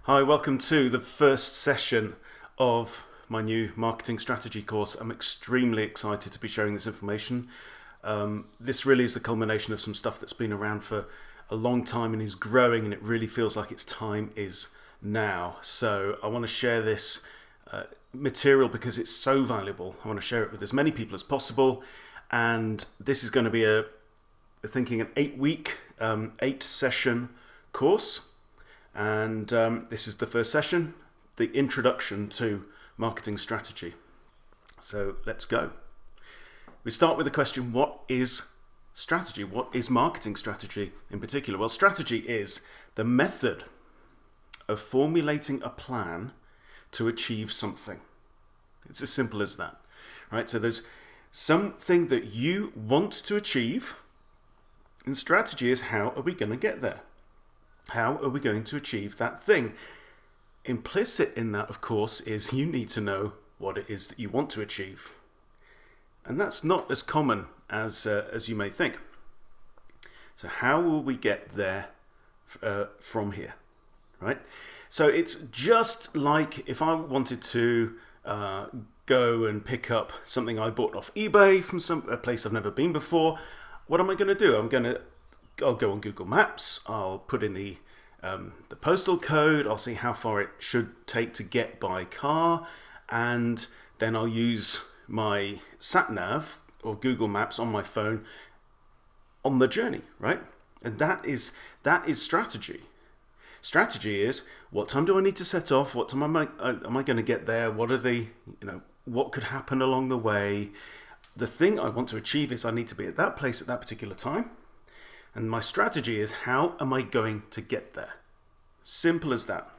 Hi, welcome to the first session of my new marketing strategy course. I'm extremely excited to be sharing this information. This really is the culmination of some stuff that's been around for a long time and is growing, and it really feels like its time is now. So I want to share this material because it's so valuable. I want to share it with as many people as possible, and this is going to be an 8-week, 8-session course. And this is the first session, the introduction to marketing strategy. So let's go. We start with the question, what is strategy? What is marketing strategy in particular? Well, strategy is the method of formulating a plan to achieve something. It's as simple as that, right? So there's something that you want to achieve, and strategy is how are we going to get there? How are we going to achieve that thing? Implicit in that, of course, is you need to know what it is that you want to achieve. And that's not as common as you may think. So how will we get there from here, right? So it's just like if I wanted to go and pick up something I bought off eBay from a place I've never been before. What am I going to do? I'll go on Google Maps, I'll put in the postal code, I'll see how far it should take to get by car, and then I'll use my sat-nav or Google Maps on my phone on the journey, right? And that is strategy. Strategy is, what time do I need to set off? What time am I going to get there? What could happen along the way? The thing I want to achieve is I need to be at that place at that particular time. And my strategy is, how am I going to get there? Simple as that.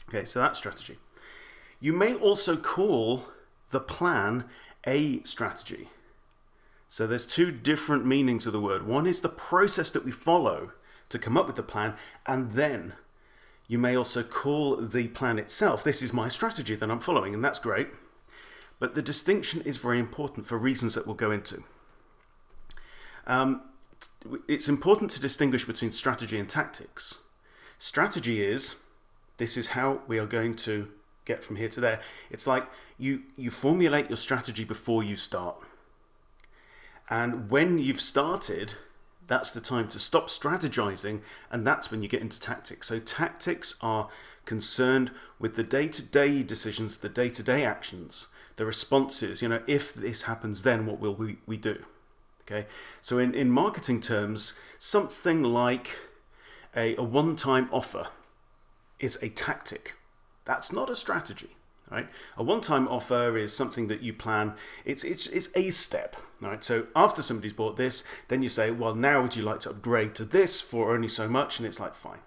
Okay, so that's strategy. You may also call the plan a strategy. So there's two different meanings of the word. One is the process that we follow to come up with the plan, and then you may also call the plan itself, this is my strategy that I'm following, and that's great. But the distinction is very important for reasons that we'll go into. It's important to distinguish between strategy and tactics. Strategy is, this is how we are going to get from here to there. It's like you formulate your strategy before you start. And when you've started, that's the time to stop strategizing, and that's when you get into tactics. So tactics are concerned with the day-to-day decisions, the day-to-day actions, the responses. If this happens, then what will we do? Okay, so in marketing terms, something like a one-time offer is a tactic. That's not a strategy, right? A one-time offer is something that you plan. It's a step, right? So after somebody's bought this, then you say, well, now would you like to upgrade to this for only so much? And it's like, fine.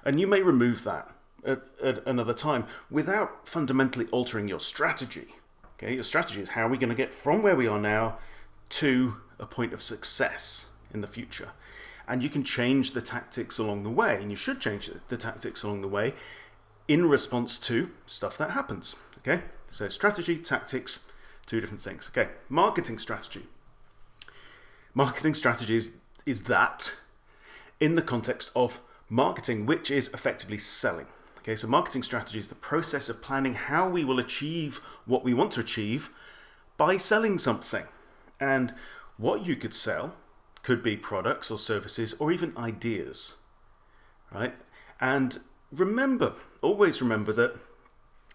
And you may remove that at another time without fundamentally altering your strategy. Okay, your strategy is, how are we going to get from where we are now to a point of success in the future? And you can change the tactics along the way, and you should change the tactics along the way in response to stuff that happens. Okay, so strategy, tactics, two different things. Okay, marketing strategy. Marketing strategy is that in the context of marketing, which is effectively selling. Okay, so marketing strategy is the process of planning how we will achieve what we want to achieve by selling something. And what you could sell could be products or services or even ideas, right? And always remember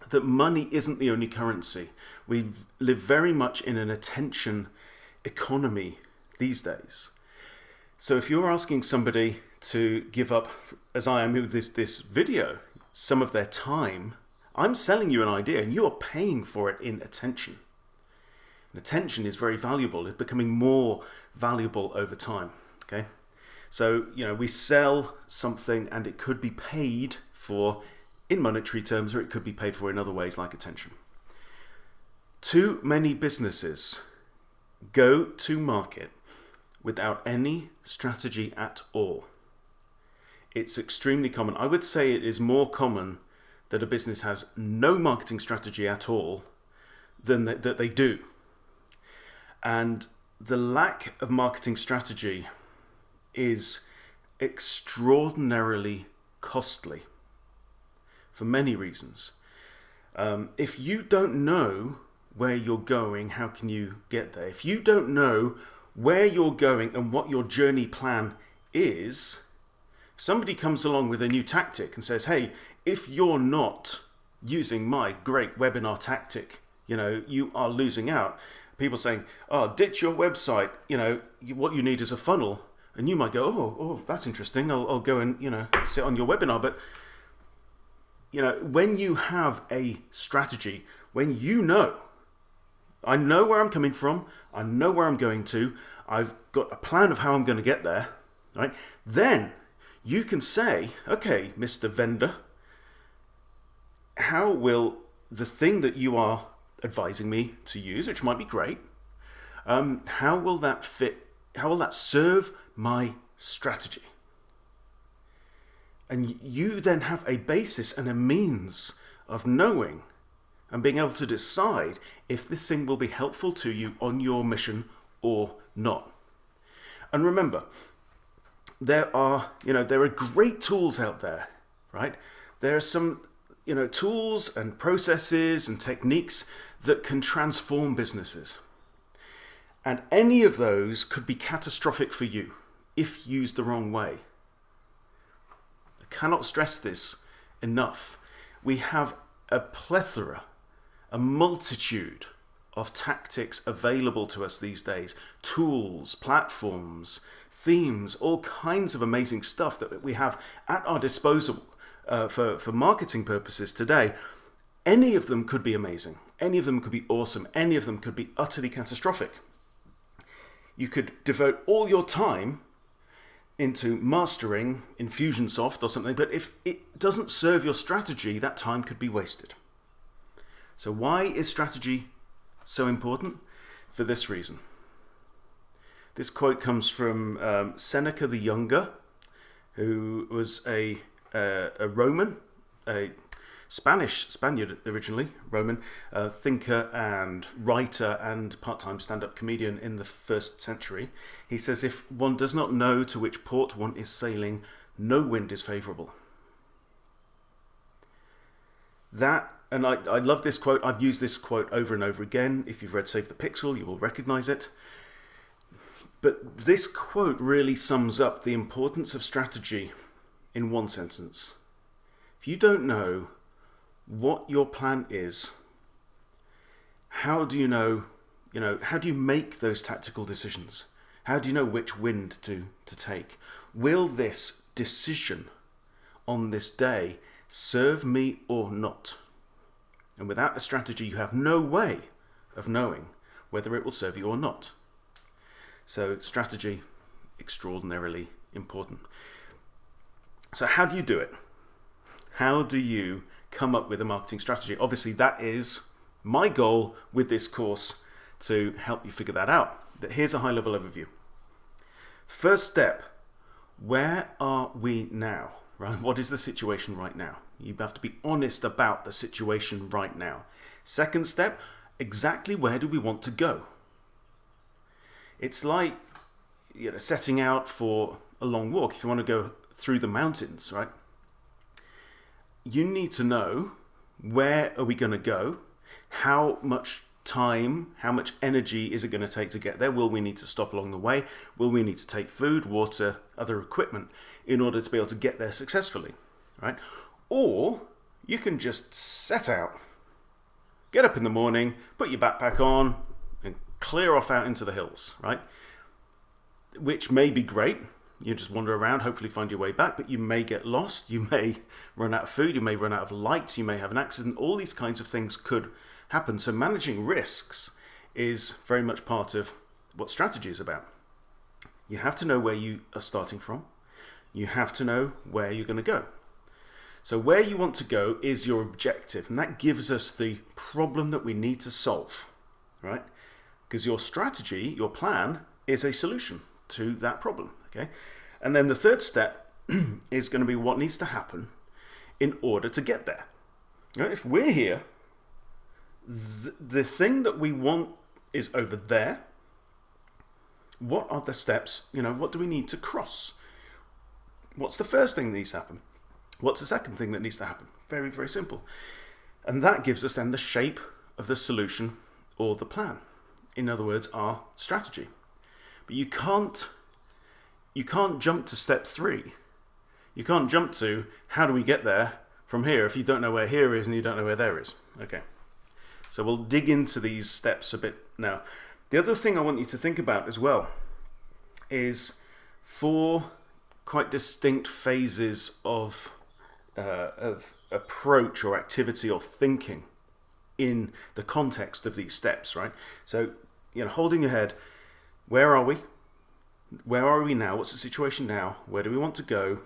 that money isn't the only currency. We live very much in an attention economy these days. So if you're asking somebody to give up, as I am with this video, some of their time, I'm selling you an idea and you are paying for it in attention. And attention is very valuable. It's becoming more valuable over time. Okay, so we sell something and it could be paid for in monetary terms, or it could be paid for in other ways like attention. Too many businesses go to market without any strategy at all. It's extremely common. I would say it is more common that a business has no marketing strategy at all than that they do. And the lack of marketing strategy is extraordinarily costly for many reasons. If you don't know where you're going, how can you get there? If you don't know where you're going and what your journey plan is, somebody comes along with a new tactic and says, hey, if you're not using my great webinar tactic, you are losing out. People saying, oh, ditch your website, what you need is a funnel. And you might go, oh, that's interesting. I'll go and, sit on your webinar. But, when you have a strategy, when I know where I'm coming from, I know where I'm going to, I've got a plan of how I'm going to get there, right? Then you can say, okay, Mr. Vendor, how will the thing that you are advising me to use, which might be great, how will that fit? How will that serve my strategy? And you then have a basis and a means of knowing and being able to decide if this thing will be helpful to you on your mission or not. And remember, there are great tools out there, right? There are some, tools and processes and techniques that can transform businesses. And any of those could be catastrophic for you if used the wrong way. I cannot stress this enough. We have a plethora, a multitude of tactics available to us these days. Tools, platforms, themes, all kinds of amazing stuff that we have at our disposal for marketing purposes today. Any of them could be amazing. Any of them could be awesome. Any of them could be utterly catastrophic. You could devote all your time into mastering Infusionsoft or something, but if it doesn't serve your strategy, that time could be wasted. So why is strategy so important? For this reason. This quote comes from Seneca the Younger, who was a Roman, a Spaniard originally, Roman, thinker and writer and part-time stand-up comedian in the 1st century. He says, if one does not know to which port one is sailing, no wind is favourable. And I love this quote. I've used this quote over and over again. If you've read Save the Pixel, you will recognise it. But this quote really sums up the importance of strategy in one sentence. If you don't know what your plan is, how do you know, how do you make those tactical decisions? How do you know which wind to take? Will this decision on this day serve me or not? And without a strategy, you have no way of knowing whether it will serve you or not. So strategy, extraordinarily important. So how do you do it? How do you come up with a marketing strategy? Obviously, that is my goal with this course, to help you figure that out. But here's a high-level overview. First step, where are we now? Right? What is the situation right now? You have to be honest about the situation right now. Second step, exactly where do we want to go? It's like setting out for a long walk. If you want to go through the mountains, right? You need to know, where are we going to go? How much time, how much energy is it going to take to get there? Will we need to stop along the way? Will we need to take food, water, other equipment in order to be able to get there successfully, right? Or you can just set out, get up in the morning, put your backpack on, and clear off out into the hills, right? Which may be great. You just wander around, hopefully find your way back, but you may get lost, you may run out of food, you may run out of light, you may have an accident. All these kinds of things could happen. So managing risks is very much part of what strategy is about. You have to know where you are starting from. You have to know where you're going to go. So where you want to go is your objective, and that gives us the problem that we need to solve, right? Because your strategy, your plan, is a solution to that problem, okay? And then the third step is going to be what needs to happen in order to get there. Right? If we're here, the thing that we want is over there. What are the steps? What do we need to cross? What's the first thing that needs to happen? What's the second thing that needs to happen? Very, very simple. And that gives us then the shape of the solution or the plan. In other words, our strategy. But you can't jump to step 3. You can't jump to how do we get there from here if you don't know where here is and you don't know where there is. Okay. So we'll dig into these steps a bit now. The other thing I want you to think about as well is 4 quite distinct phases of approach or activity or thinking in the context of these steps, right? So, holding your head, where are we? Where are we now? What's the situation now? Where do we want to go?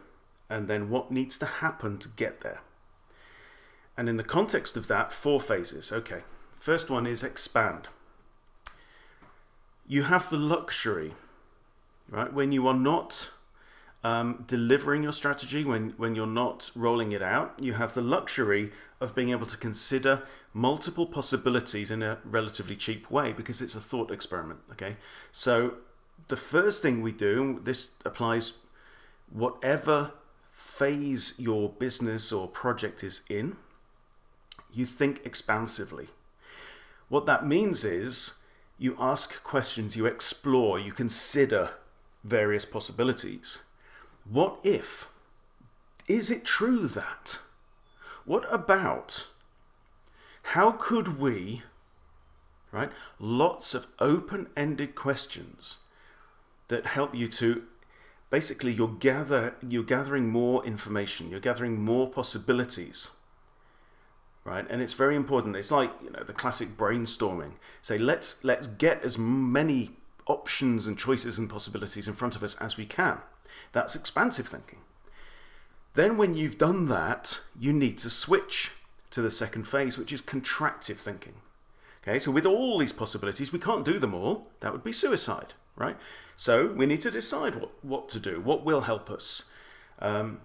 And then what needs to happen to get there? And in the context of that, 4 phases. Okay, first one is expand. You have the luxury, right, when you are not delivering your strategy, when you're not rolling it out, you have the luxury of being able to consider multiple possibilities in a relatively cheap way because it's a thought experiment, okay? So the first thing we do, and this applies whatever phase your business or project is in, you think expansively. What that means is you ask questions, you explore, you consider various possibilities. What if? Is it true that? What about? How could we, right? Lots of open-ended questions that help you to, basically you're gathering more information, you're gathering more possibilities, right? And it's very important. It's like, the classic brainstorming. Say, let's get as many options and choices and possibilities in front of us as we can. That's expansive thinking. Then when you've done that, you need to switch to the second phase, which is contractive thinking. Okay, so with all these possibilities, we can't do them all. That would be suicide, right? So we need to decide what to do, what will help us. And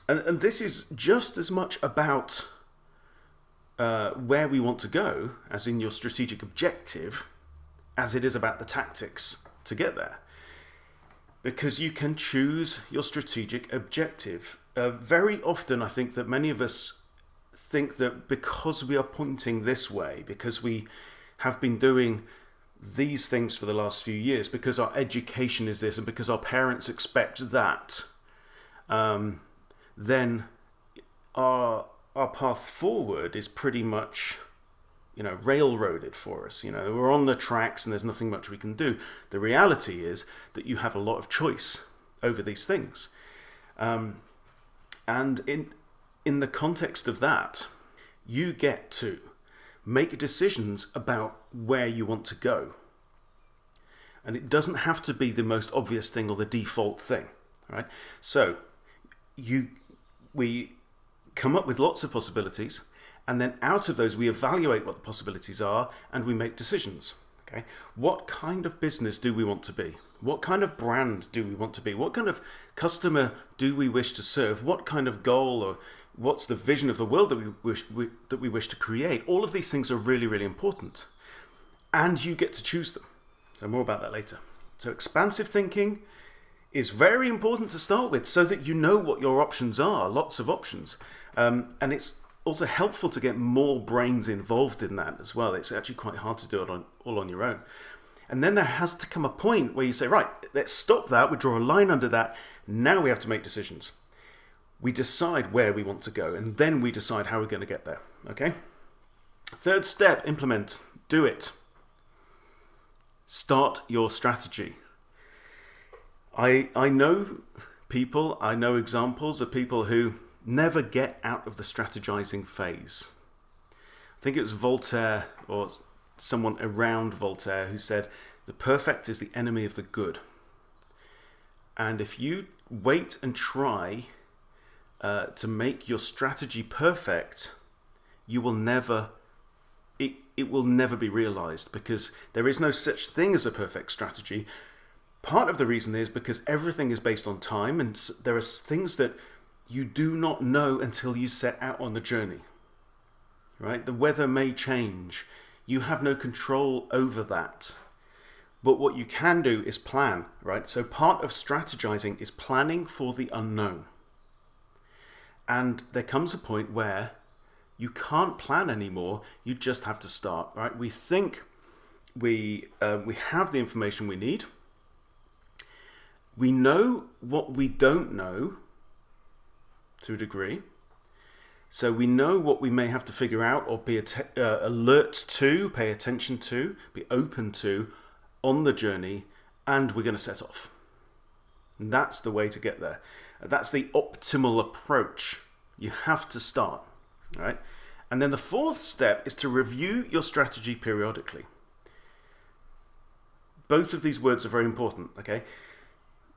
this is just as much about where we want to go, as in your strategic objective, as it is about the tactics to get there. Because you can choose your strategic objective. Very often, I think that many of us think that because we are pointing this way, because we have been doing these things for the last few years, because our education is this, and because our parents expect that, then our path forward is pretty much, railroaded for us. We're on the tracks and there's nothing much we can do. The reality is that you have a lot of choice over these things. And in the context of that, you get to make decisions about where you want to go. And it doesn't have to be the most obvious thing or the default thing, right? So we come up with lots of possibilities, and then out of those we evaluate what the possibilities are and we make decisions. Okay, what kind of business do we want to be? What kind of brand do we want to be? What kind of customer do we wish to serve? What kind of goal, or what's the vision of the world that we wish to create? All of these things are really, really important, and you get to choose them. So more about that later. So expansive thinking is very important to start with, so that you know what your options are. Lots of options, and it's also helpful to get more brains involved in that as well. It's actually quite hard to do it all on your own. And then there has to come a point where you say, right, let's stop that. We draw a line under that. Now we have to make decisions. We decide where we want to go, and then we decide how we're going to get there. Okay? Third step, implement. Do it. Start your strategy. I know people, I know examples of people who never get out of the strategizing phase. I think it was Voltaire, or someone around Voltaire, who said, the perfect is the enemy of the good. And if you wait and try to make your strategy perfect, you will never, it will never be realized, because there is no such thing as a perfect strategy. Part of the reason is because everything is based on time, and there are things that you do not know until you set out on the journey, right? The weather may change. You have no control over that. But what you can do is plan, right? So part of strategizing is planning for the unknown. And there comes a point where you can't plan anymore. You just have to start, right? We think we have the information we need. We know what we don't know to a degree. So we know what we may have to figure out or be alert to, pay attention to, be open to on the journey, and we're going to set off. And that's the way to get there. That's the optimal approach. You have to start, right? And then the fourth step is to review your strategy periodically. Both of these words are very important, okay?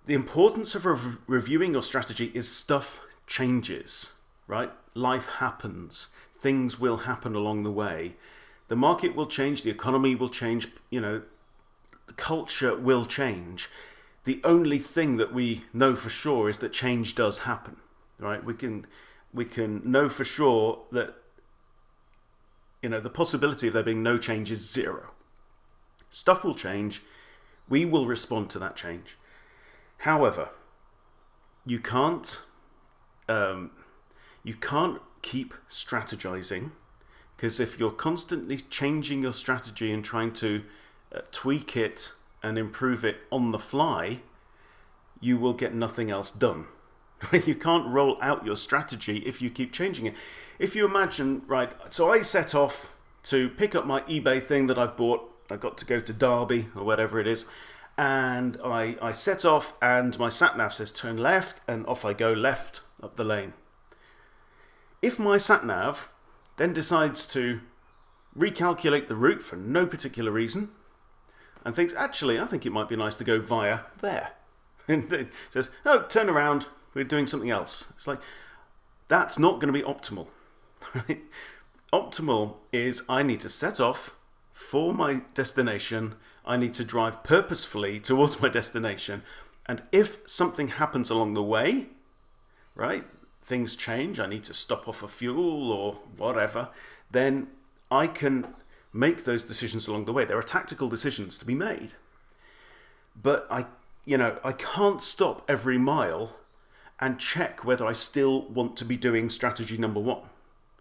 The importance of reviewing your strategy is stuff changes, right? Life happens. Things will happen along the way. The market will change. The economy will change. The culture will change. The only thing that we know for sure is that change does happen, right? We can know for sure that, the possibility of there being no change is zero. Stuff will change. We will respond to that change. However, you can't keep strategizing, because if you're constantly changing your strategy and trying to tweak it and improve it on the fly, you will get nothing else done. You can't roll out your strategy if you keep changing it. If you imagine, right, so I set off to pick up my eBay thing that I've bought. I got to go to Derby or whatever it is. And I set off and my sat-nav says turn left, and off I go left up the lane. If my sat-nav then decides to recalculate the route for no particular reason and thinks, actually, I think it might be nice to go via there. And it says, no, turn around, we're doing something else. It's like, that's not going to be optimal. Right? Optimal is I need to set off for my destination. I need to drive purposefully towards my destination. And if something happens along the way, right, things change, I need to stop off for fuel or whatever, then I can make those decisions along the way. There are tactical decisions to be made. But I can't stop every mile and check whether I still want to be doing strategy number one,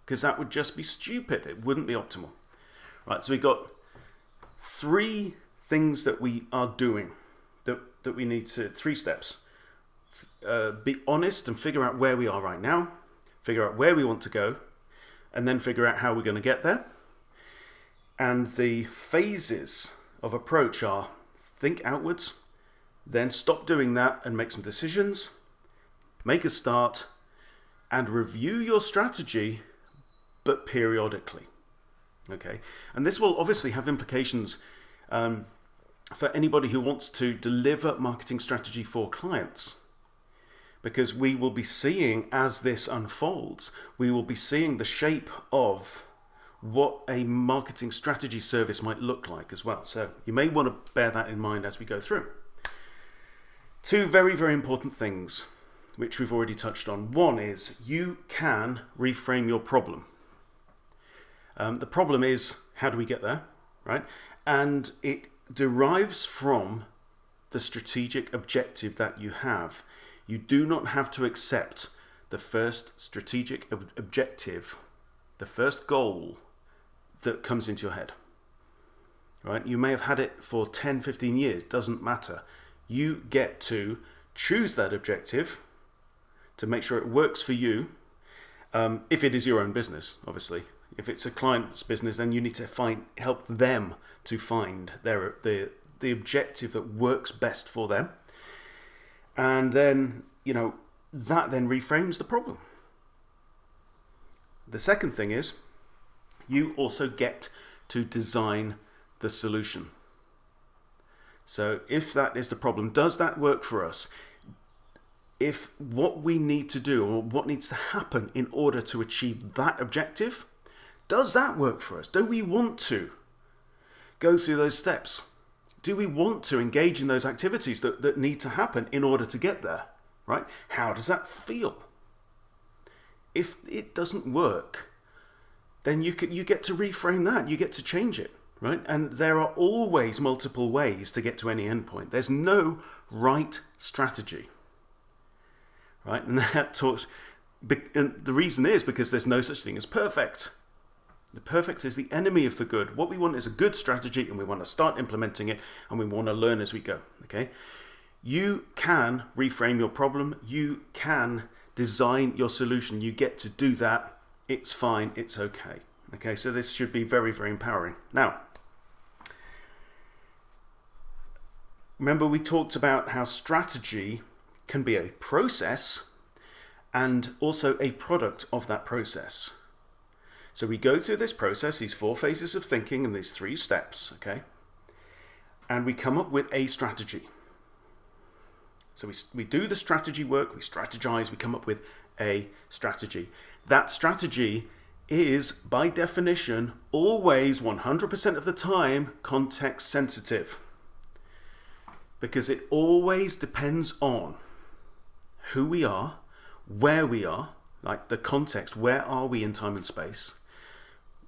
because that would just be stupid. It wouldn't be optimal. Right, so we've got 3 things that we are doing that we need to, 3 steps. Be honest and figure out where we are right now, figure out where we want to go, and then figure out how we're going to get there. And the phases of approach are think outwards, then stop doing that and make some decisions, make a start, and review your strategy, but periodically. Okay, and this will obviously have implications for anybody who wants to deliver marketing strategy for clients, because we will be seeing, as this unfolds, we will be seeing the shape of what a marketing strategy service might look like as well. So you may want to bear that in mind as we go through. 2 very, very important things which we've already touched on. One is you can reframe your problem. The problem is, how do we get there, right? And it derives from the strategic objective that you have. You do not have to accept the first strategic objective, the first goal that comes into your head, right? You may have had it for 10, 15 years, doesn't matter. You get to choose that objective to make sure it works for you, if it is your own business, obviously. If it's a client's business, then you need to help them to find the objective that works best for them. And then, that then reframes the problem. The second thing is, you also get to design the solution. So if that is the problem, does that work for us? If what we need to do or what needs to happen in order to achieve that objective, does that work for us? Do we want to go through those steps? Do we want to engage in those activities that need to happen in order to get there, right? How does that feel? If it doesn't work, then you get to reframe that. You get to change it, right? And there are always multiple ways to get to any endpoint. There's no right strategy, right? And that talks, And the reason is because there's no such thing as perfect. The perfect is the enemy of the good. What we want is a good strategy, and we want to start implementing it, and we want to learn as we go. Okay? You can reframe your problem. You can design your solution. You get to do that. It's fine. It's okay. Okay, so this should be very, very empowering. Now, remember we talked about how strategy can be a process and also a product of that process. So we go through this process, these 4 phases of thinking and these 3 steps, okay? And we come up with a strategy. So we do the strategy work, we strategize, we come up with a strategy. That strategy is, by definition, always 100% of the time context sensitive. Because it always depends on who we are, where we are, like the context, where are we in time and space.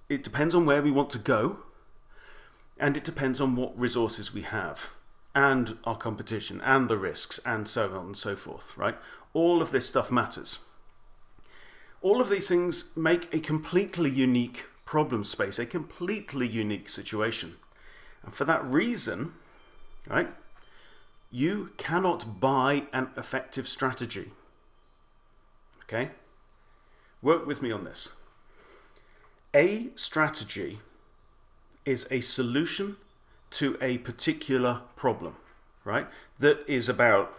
It depends on where we want to go, and it depends on what resources we have, and our competition, and the risks, and so on and so forth, right? All of this stuff matters. All of these things make a completely unique problem space, a completely unique situation. And for that reason, right, you cannot buy an effective strategy. Okay? Work with me on this. A strategy is a solution to a particular problem, right? That is about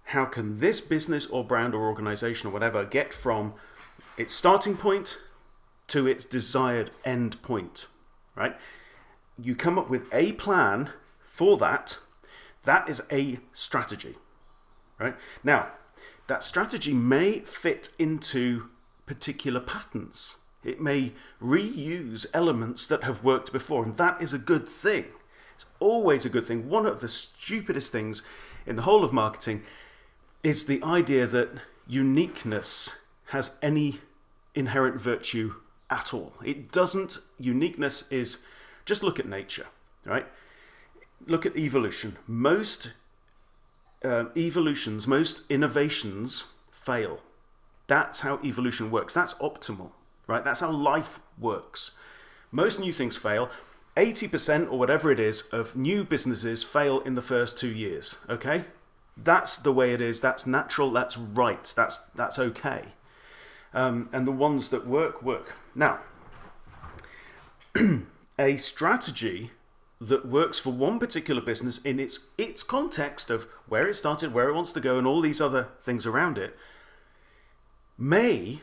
how can this business or brand or organization or whatever get from its starting point to its desired end point, right? You come up with a plan for that. That is a strategy, right? Now, that strategy may fit into particular patterns. It may reuse elements that have worked before, and that is a good thing. It's always a good thing. One of the stupidest things in the whole of marketing is the idea that uniqueness has any inherent virtue at all. It doesn't. Uniqueness is, just look at nature, right? Look at evolution. Most most innovations fail. That's how evolution works. That's optimal, right? That's how life works. Most new things fail. 80% or whatever it is of new businesses fail in the first 2 years, okay? That's the way it is. That's natural. That's right. That's okay. And the ones that work, work. Now, a strategy that works for one particular business in its context of where it started, where it wants to go, and all these other things around it, may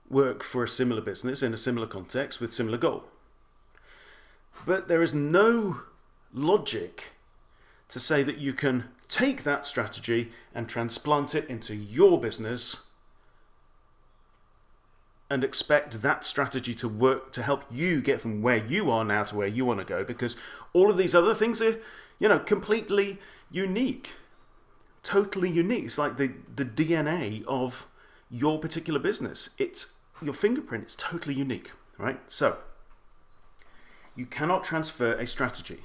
work for a similar business in a similar context with similar goal. But there is no logic to say that you can take that strategy and transplant it into your business and expect that strategy to work to help you get from where you are now to where you want to go, because all of these other things are, completely unique, totally unique. It's like the DNA of your particular business. It's your fingerprint. It's totally unique, right? So you cannot transfer a strategy.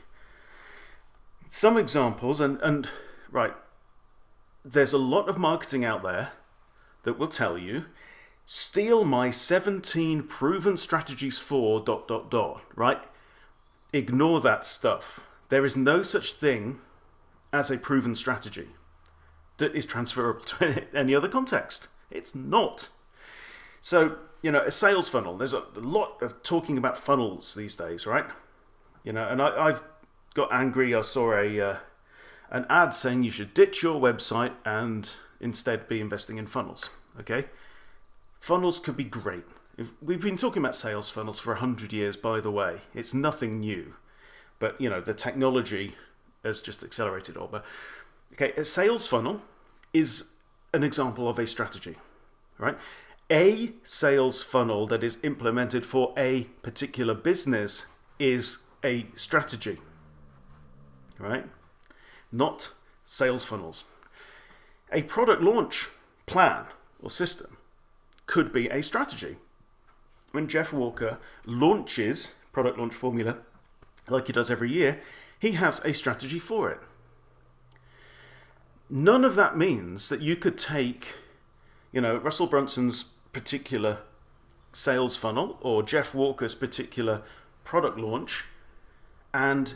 Some examples, and right, there's a lot of marketing out there that will tell you, steal my 17 proven strategies for ... right? Ignore that stuff. There is no such thing as a proven strategy that is transferable to any other context. It's not. So, a sales funnel, there's a lot of talking about funnels these days, right? And I've got angry. I saw an ad saying you should ditch your website and instead be investing in funnels, okay? Funnels could be great. We've been talking about sales funnels for 100 years, by the way. It's nothing new. But, the technology has just accelerated all. But, okay, a sales funnel is an example of a strategy, right? A sales funnel that is implemented for a particular business is a strategy, right? Not sales funnels. A product launch plan or system could be a strategy. When Jeff Walker launches product launch formula, like he does every year, he has a strategy for it. None of that means that you could take, Russell Brunson's particular sales funnel or Jeff Walker's particular product launch and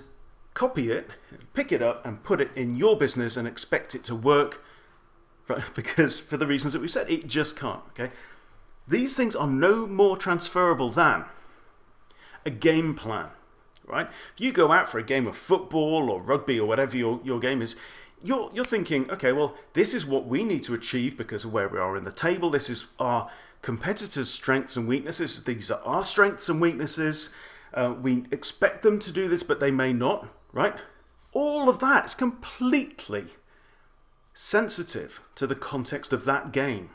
copy it, pick it up and put it in your business and expect it to work, right? Because for the reasons that we said, it just can't. Okay, these things are no more transferable than a game plan, right? If you go out for a game of football or rugby or whatever your game is, you're thinking, okay, well, this is what we need to achieve because of where we are in the table. This is our competitors' strengths and weaknesses. These are our strengths and weaknesses. We expect them to do this, but they may not, right? All of that is completely sensitive to the context of that game.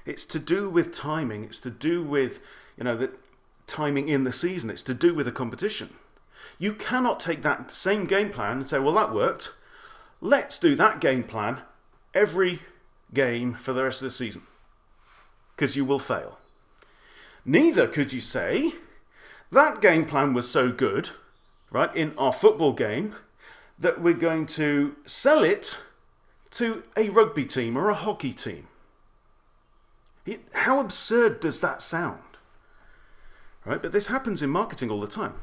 It's to do with timing. It's to do with, the timing in the season. It's to do with a competition. You cannot take that same game plan and say, well, that worked. Let's do that game plan every game for the rest of the season. Because you will fail. Neither could you say, that game plan was so good, right, in our football game, that we're going to sell it to a rugby team or a hockey team. How absurd does that sound? Right? But this happens in marketing all the time.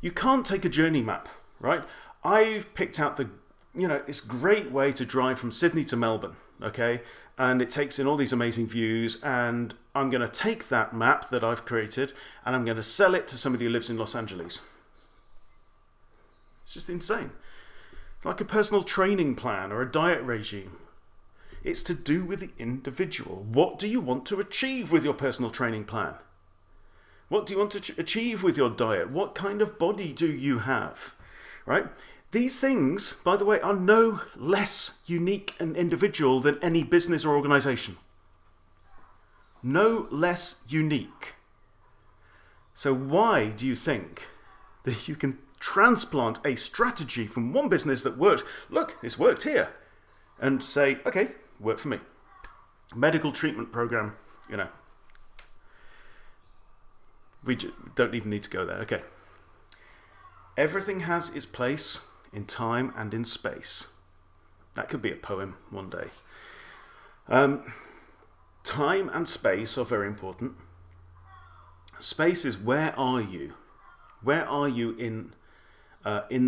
You can't take a journey map, right? I've picked out this great way to drive from Sydney to Melbourne, okay? And it takes in all these amazing views, and I'm going to take that map that I've created and I'm going to sell it to somebody who lives in Los Angeles. It's just insane. Like a personal training plan or a diet regime. It's to do with the individual. What do you want to achieve with your personal training plan? What do you want to achieve with your diet? What kind of body do you have? Right? These things, by the way, are no less unique and individual than any business or organization. No less unique. So why do you think that you can transplant a strategy from one business that works, look, it's worked here, and say, okay, work for me. Medical treatment program, we don't even need to go there. Okay. Everything has its place in time and in space. That could be a poem one day. Time and space are very important. Space is where are you? Where are you in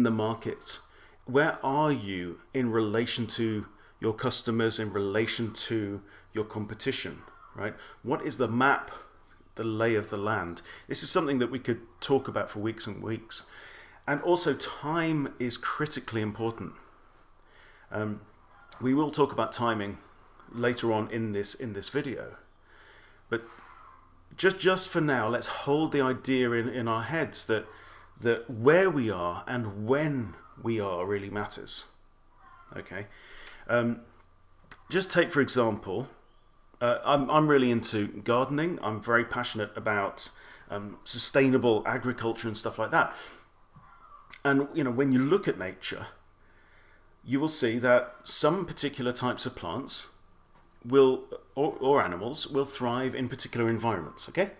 the market? Where are you in relation to your customers, in relation to your competition, right? What is the map, the lay of the land? This is something that we could talk about for weeks and weeks. And also time is critically important. We will talk about timing later on in this video. But just for now, let's hold the idea in our heads that where we are and when we are really matters. Okay? Just take, for example, I'm really into gardening. I'm very passionate about sustainable agriculture and stuff like that. And when you look at nature, you will see that some particular types of plants will, or animals, will thrive in particular environments. Okay,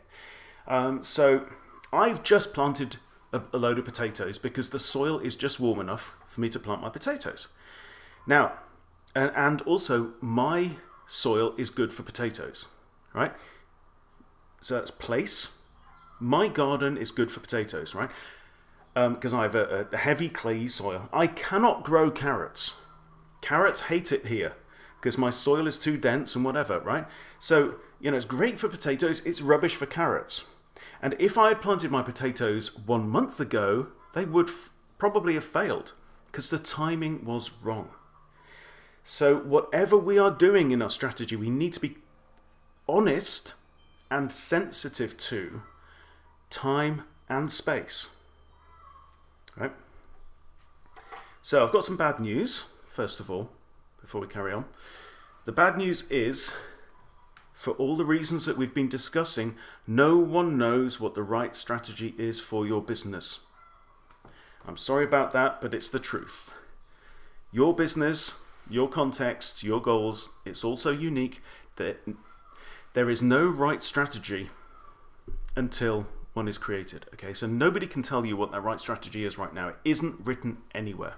so I've just planted a load of potatoes because the soil is just warm enough for me to plant my potatoes. Now, and also my soil is good for potatoes, right? So that's place. My garden is good for potatoes, right? Because I have a heavy clayey soil. I cannot grow carrots. Carrots hate it here because my soil is too dense and whatever, right? So, it's great for potatoes, it's rubbish for carrots. And if I had planted my potatoes 1 month ago, they would probably have failed because the timing was wrong. So whatever we are doing in our strategy, we need to be honest and sensitive to time and space. Right? So I've got some bad news, first of all, before we carry on. The bad news is, for all the reasons that we've been discussing, no one knows what the right strategy is for your business. I'm sorry about that, but it's the truth. Your business, your context, your goals, it's also unique. That there is no right strategy until one is created. Okay, so nobody can tell you what that right strategy is right now. It isn't written anywhere.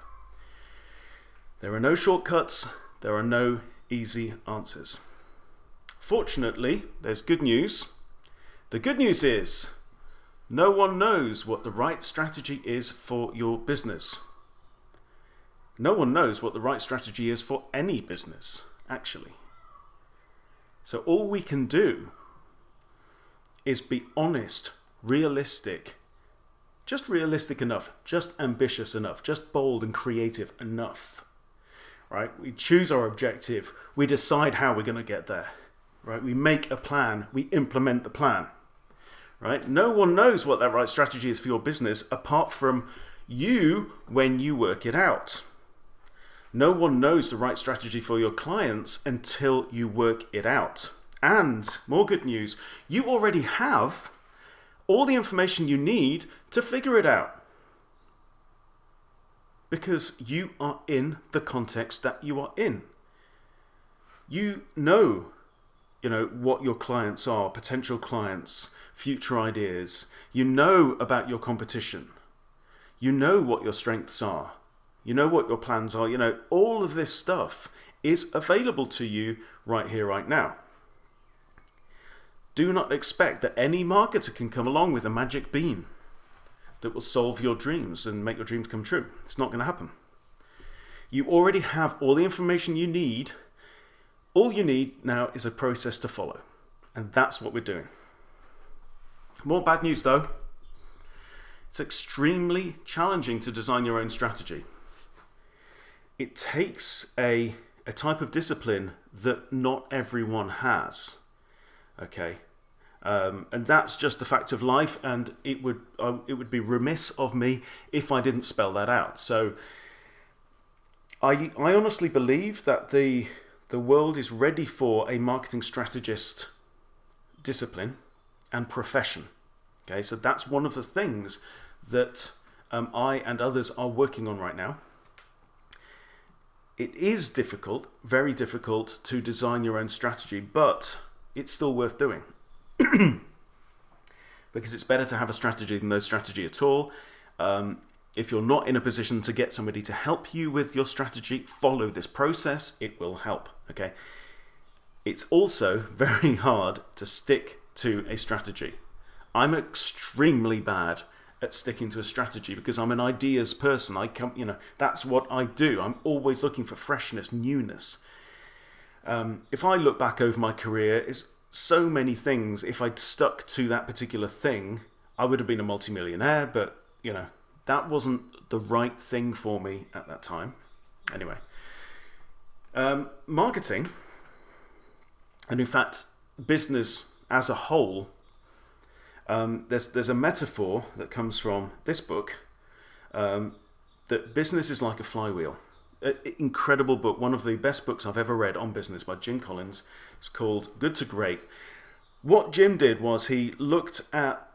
There are no shortcuts. There are no easy answers. fortunately, there's good news. The good news is no one knows what the right strategy is for your business. No one knows what the right strategy is for any business, actually. So all we can do is be honest, realistic, just realistic enough, just ambitious enough, just bold and creative enough, right? We choose our objective, we decide how we're going to get there, right? We make a plan, we implement the plan, right? No one knows what that right strategy is for your business apart from you when you work it out. No one knows the right strategy for your clients until you work it out. And more good news, you already have all the information you need to figure it out. Because you are in the context that you are in. You know what your clients are, potential clients, future ideas. You know about your competition. You know what your strengths are. You know what your plans are. All of this stuff is available to you right here, right now. Do not expect that any marketer can come along with a magic bean that will solve your dreams and make your dreams come true. It's not going to happen. You already have all the information you need. All you need now is a process to follow. And that's what we're doing. More bad news though. It's extremely challenging to design your own strategy. It takes a type of discipline that not everyone has. Okay, and that's just the fact of life, and it would be remiss of me if I didn't spell that out. So I honestly believe that the world is ready for a marketing strategist discipline and profession. Okay, so that's one of the things that I and others are working on right now. It is difficult, very difficult, to design your own strategy, but it's still worth doing. Because it's better to have a strategy than no strategy at all. If you're not in a position to get somebody to help you with your strategy, follow this process. It will help. Okay. It's also very hard to stick to a strategy. I'm extremely bad at sticking to a strategy because I'm an ideas person. That's what I do. I'm always looking for freshness, newness. If I look back over my career, it's so many things. If I'd stuck to that particular thing, I would have been a multimillionaire, but that wasn't the right thing for me at that time. Anyway, marketing, and in fact, business as a whole, there's a metaphor that comes from this book, that business is like a flywheel. Incredible book, one of the best books I've ever read on business by Jim Collins. It's called Good to Great. What Jim did was he looked at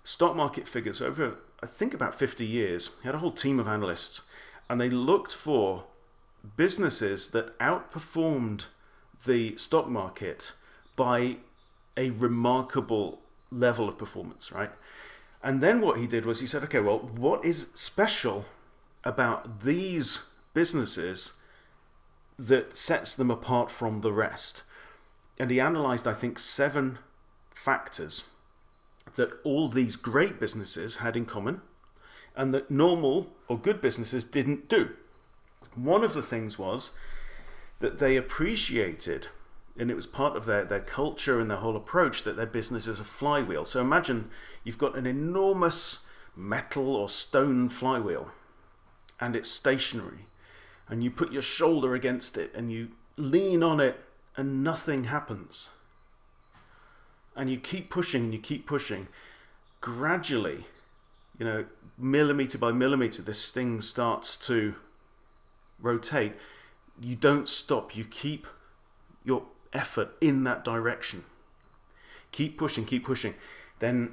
stock market figures over, I think, about 50 years. He had a whole team of analysts, and they looked for businesses that outperformed the stock market by a remarkable level of performance, right? And then what he did was he said, okay, well, what is special about these businesses that sets them apart from the rest? And he analyzed, I think, 7 factors that all these great businesses had in common and that normal or good businesses didn't do. One of the things was that they appreciated, and it was part of their culture and their whole approach, that their business is a flywheel. So imagine you've got an enormous metal or stone flywheel and it's stationary, and you put your shoulder against it and you lean on it and nothing happens. And you keep pushing and you keep pushing. Gradually, millimeter by millimeter, this thing starts to rotate. You don't stop. You keep your effort in that direction. Keep pushing, keep pushing. Then,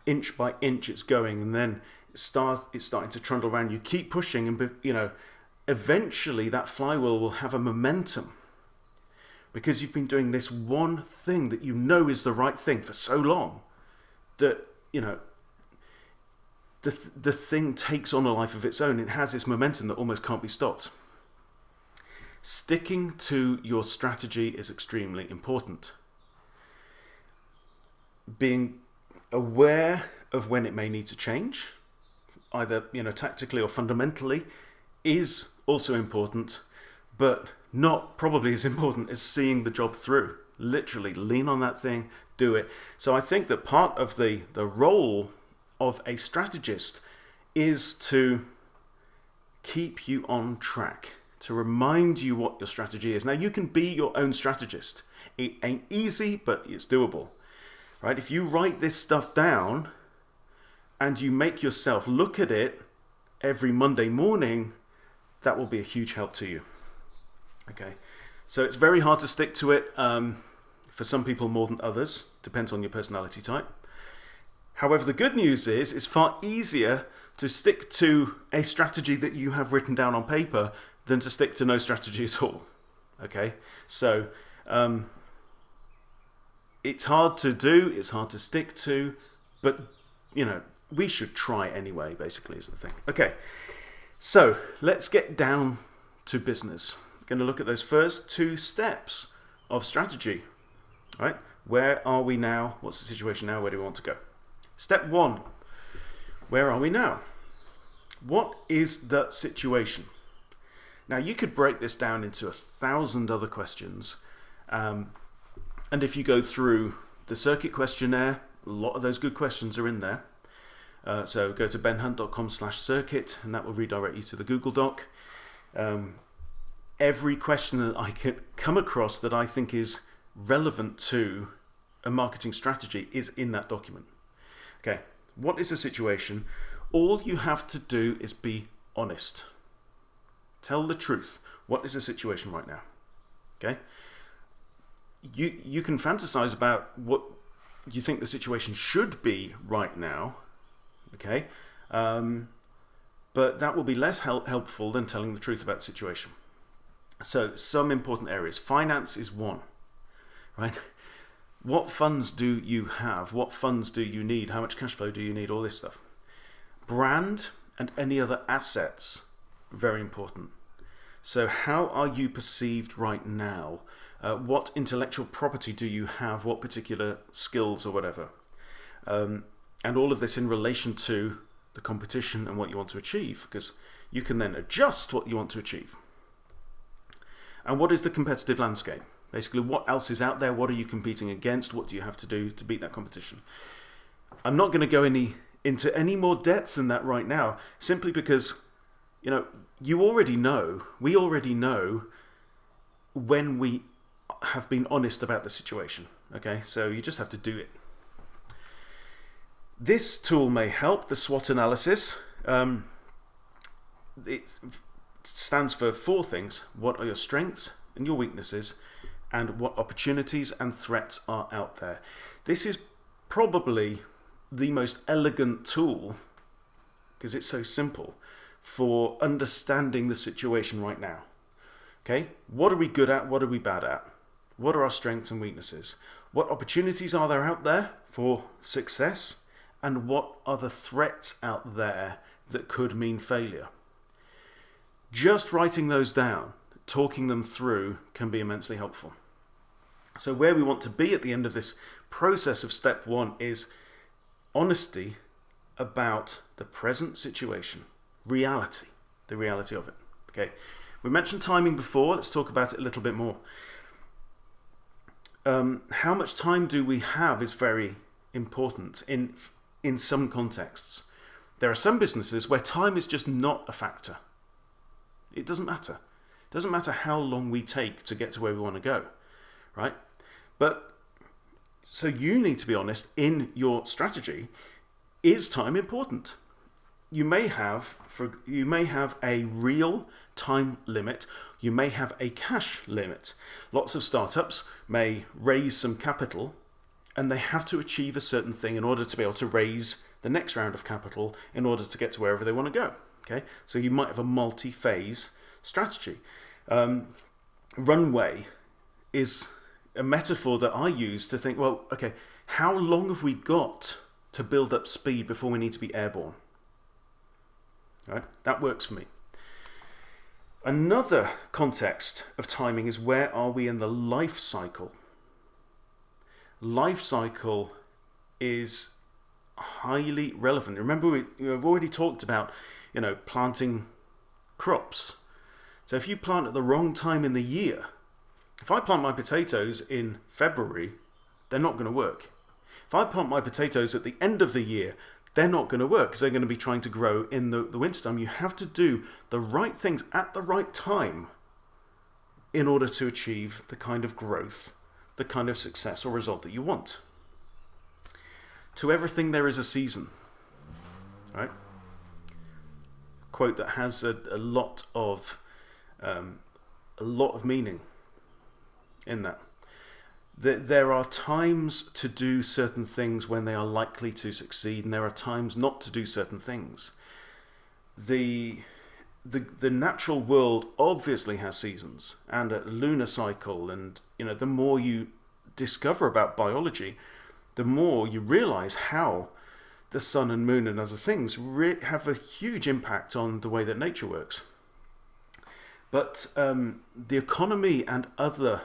inch by inch it's going, and then it's starting to trundle around. You keep pushing, and eventually that flywheel will have a momentum because you've been doing this one thing that is the right thing for so long that the thing takes on a life of its own. It has this momentum that almost can't be stopped. Sticking to your strategy is extremely important. Being aware of when it may need to change, either tactically or fundamentally, is also important, but not probably as important as seeing the job through. Literally lean on that thing, do it. So I think that part of the role of a strategist is to keep you on track, to remind you what your strategy is. Now, you can be your own strategist. It ain't easy, but it's doable. Right? If you write this stuff down and you make yourself look at it every Monday morning, that will be a huge help to you. Okay, so it's very hard to stick to it for some people more than others. Depends on your personality type. However, the good news is it's far easier to stick to a strategy that you have written down on paper than to stick to no strategy at all. Okay, so it's hard to do, it's hard to stick to, but we should try anyway, basically, is the thing. Okay, so let's get down to business. We're going to look at those first 2 steps of strategy. Right? Where are we now? What's the situation now? Where do we want to go? Step 1. Where are we now? What is the situation? Now, you could break this down into 1,000 other questions. And if you go through the circuit questionnaire, a lot of those good questions are in there. So go to benhunt.com/circuit, and that will redirect you to the Google Doc. Every question that I can come across that I think is relevant to a marketing strategy is in that document. Okay, what is the situation? All you have to do is be honest. Tell the truth. What is the situation right now? Okay, you can fantasize about what you think the situation should be right now. Okay, but that will be less helpful than telling the truth about the situation. So some important areas. Finance is one, right? What funds do you have? What funds do you need? How much cash flow do you need? All this stuff. Brand and any other assets, very important. So how are you perceived right now? What intellectual property do you have? What particular skills or whatever? And all of this in relation to the competition and what you want to achieve, because you can then adjust what you want to achieve. And what is the competitive landscape? Basically, what else is out there? What are you competing against? What do you have to do to beat that competition? I'm not going to go into any more depth than that right now, simply because, you already know, we already know when we have been honest about the situation. Okay, so you just have to do it. This tool may help, the SWOT analysis. It stands for 4 things. What are your strengths and your weaknesses, and what opportunities and threats are out there? This is probably the most elegant tool, because it's so simple, for understanding the situation right now. Okay, what are we good at? What are we bad at? What are our strengths and weaknesses? What opportunities are there out there for success? And what are the threats out there that could mean failure? Just writing those down, talking them through, can be immensely helpful. So where we want to be at the end of this process of step 1 is honesty about the present situation, reality, the reality of it. Okay, we mentioned timing before. Let's talk about it a little bit more. How much time do we have is very important in some contexts. There are some businesses where time is just not a factor. It doesn't matter. It doesn't matter how long we take to get to where we want to go, right? But so you need to be honest in your strategy. Is time important? You may have a real time limit. You may have a cash limit. Lots of startups may raise some capital, and they have to achieve a certain thing in order to be able to raise the next round of capital in order to get to wherever they want to go. Okay, so you might have a multi-phase strategy. Runway is a metaphor that I use to think, well, okay, how long have we got to build up speed before we need to be airborne? Right, that works for me. Another context of timing is, where are we in the life cycle? Life cycle is highly relevant. Remember, we've already talked about, planting crops. So if you plant at the wrong time in the year, if I plant my potatoes in February, they're not going to work. If I plant my potatoes at the end of the year, they're not going to work, because they're going to be trying to grow in the wintertime. You have to do the right things at the right time in order to achieve the kind of growth, the kind of success or result that you want. To everything there is a season, right? Quote that has a lot of meaning in that. There are times to do certain things when they are likely to succeed, and there are times not to do certain things. The natural world obviously has seasons and a lunar cycle, and the more you discover about biology, the more you realize how the sun and moon and other things have a huge impact on the way that nature works. But the economy and other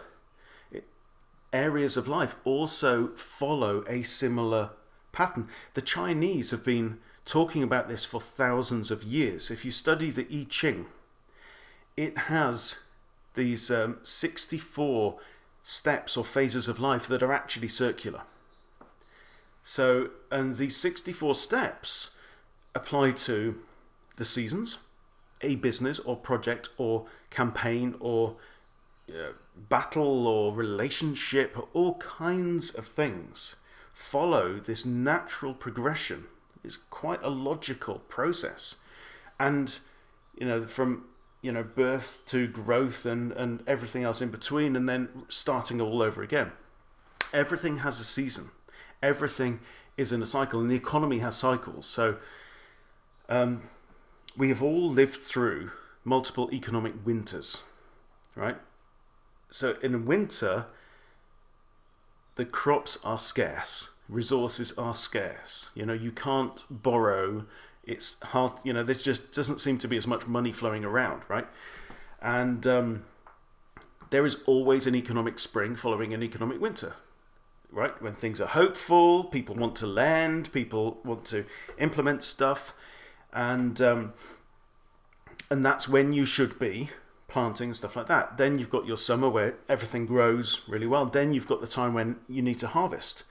areas of life also follow a similar pattern. The Chinese have been talking about this for thousands of years. If you study the I Ching, it has these 64 steps or phases of life that are actually circular. So, and these 64 steps apply to the seasons, a business or project or campaign or battle or relationship, all kinds of things follow this natural progression. It's quite a logical process. And, from, birth to growth and everything else in between, and then starting all over again. Everything has a season. Everything is in a cycle, and the economy has cycles. So we have all lived through multiple economic winters, right? So in winter, the crops are scarce, resources are scarce. You can't borrow. It's hard. There just doesn't seem to be as much money flowing around, right? And there is always an economic spring following an economic winter, right? When things are hopeful, people want to lend, people want to implement stuff, and that's when you should be planting and stuff like that. Then you've got your summer where everything grows really well. Then you've got the time when you need to harvest.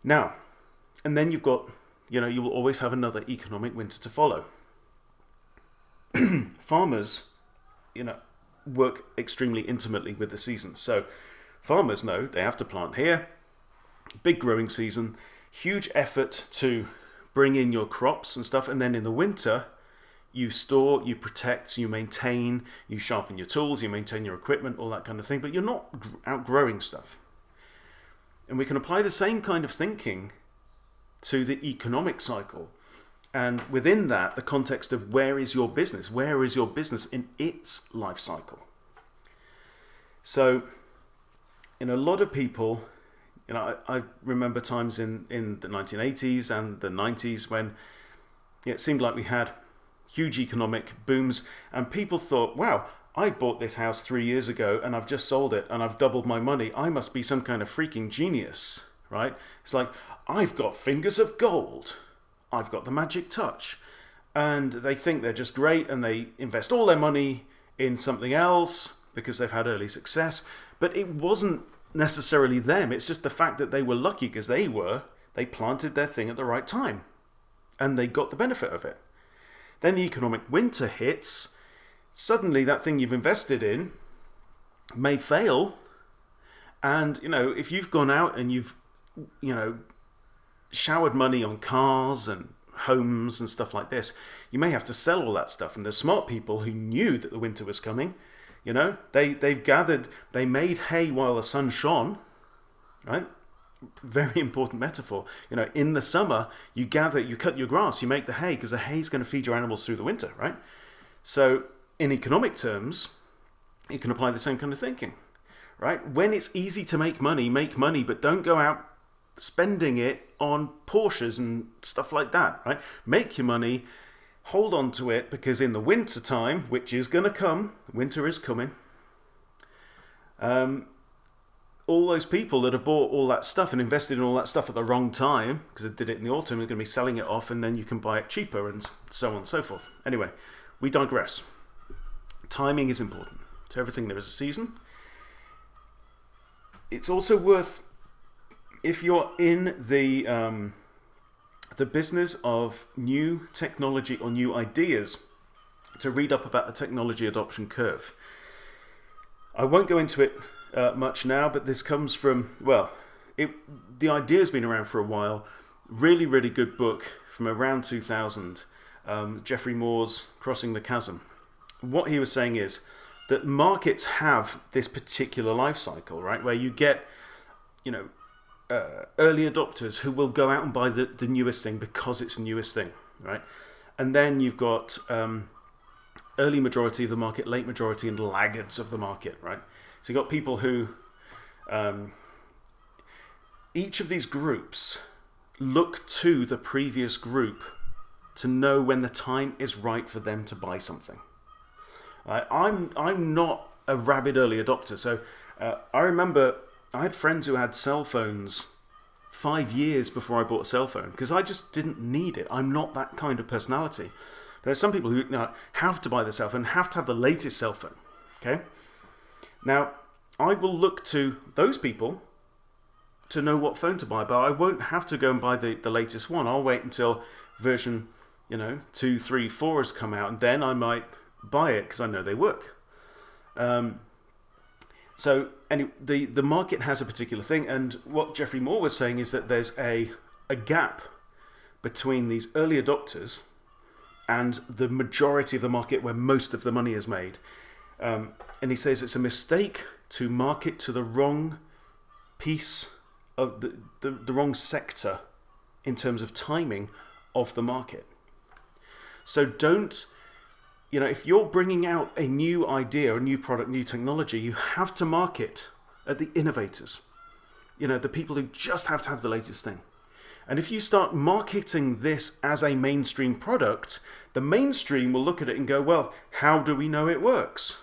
Now, and then you've got, you will always have another economic winter to follow. Farmers, work extremely intimately with the seasons. So farmers know they have to plant here, big growing season, huge effort to bring in your crops and stuff. And then in the winter, you store, you protect, you maintain, you sharpen your tools, you maintain your equipment, all that kind of thing, but you're not outgrowing stuff. And we can apply the same kind of thinking to the economic cycle. And within that, the context of where is your business? Where is your business in its life cycle? So, a lot of people, I remember times in the 1980s and the 90s when it seemed like we had huge economic booms, and people thought, wow, I bought this house 3 years ago and I've just sold it and I've doubled my money. I must be some kind of freaking genius, right? It's like, I've got fingers of gold. I've got the magic touch. And they think they're just great, and they invest all their money in something else because they've had early success. But it wasn't necessarily them. It's just the fact that they were lucky because they planted their thing at the right time and they got the benefit of it. Then the economic winter hits. Suddenly that thing you've invested in may fail. And, if you've gone out and you've, showered money on cars and homes and stuff like this, you may have to sell all that stuff. And there's smart people who knew that the winter was coming. They've gathered, they made hay while the sun shone, right? Very important metaphor. In the summer, you cut your grass, you make the hay, because the hay is going to feed your animals through the winter, right? So in economic terms, you can apply the same kind of thinking, right? When it's easy to make money, but don't go out spending it on Porsches and stuff like that, right? Make your money, hold on to it, because in the winter time, which is going to come, winter is coming, all those people that have bought all that stuff and invested in all that stuff at the wrong time, because they did it in the autumn, are going to be selling it off, and then you can buy it cheaper, and so on and so forth. Anyway, we digress. Timing is important. To everything there is a season. It's also worth, if you're in the business of new technology or new ideas, to read up about the technology adoption curve. I won't go into it much now, but this comes from, the idea's been around for a while. Really, really good book from around 2000, Geoffrey Moore's Crossing the Chasm. What he was saying is that markets have this particular life cycle, right, where you get, early adopters who will go out and buy the newest thing because it's the newest thing, right? And then you've got early majority of the market, late majority, and laggards of the market, right? So you've got people who, each of these groups look to the previous group to know when the time is right for them to buy something. I'm not a rabid early adopter, so I remember I had friends who had cell phones 5 years before I bought a cell phone, because I just didn't need it. I'm not that kind of personality. There's some people who have to buy the cell phone, have to have the latest cell phone. Okay? Now, I will look to those people to know what phone to buy, but I won't have to go and buy the latest one. I'll wait until version 2, 3, 4 has come out, and then I might buy it because I know they work. So anyway, the market has a particular thing, and what Geoffrey Moore was saying is that there's a gap between these early adopters and the majority of the market where most of the money is made. And he says it's a mistake to market to the wrong piece of the wrong sector in terms of timing of the market. So don't, if you're bringing out a new idea, a new product, new technology, you have to market at the innovators, the people who just have to have the latest thing. And if you start marketing this as a mainstream product, the mainstream will look at it and go, well, how do we know it works?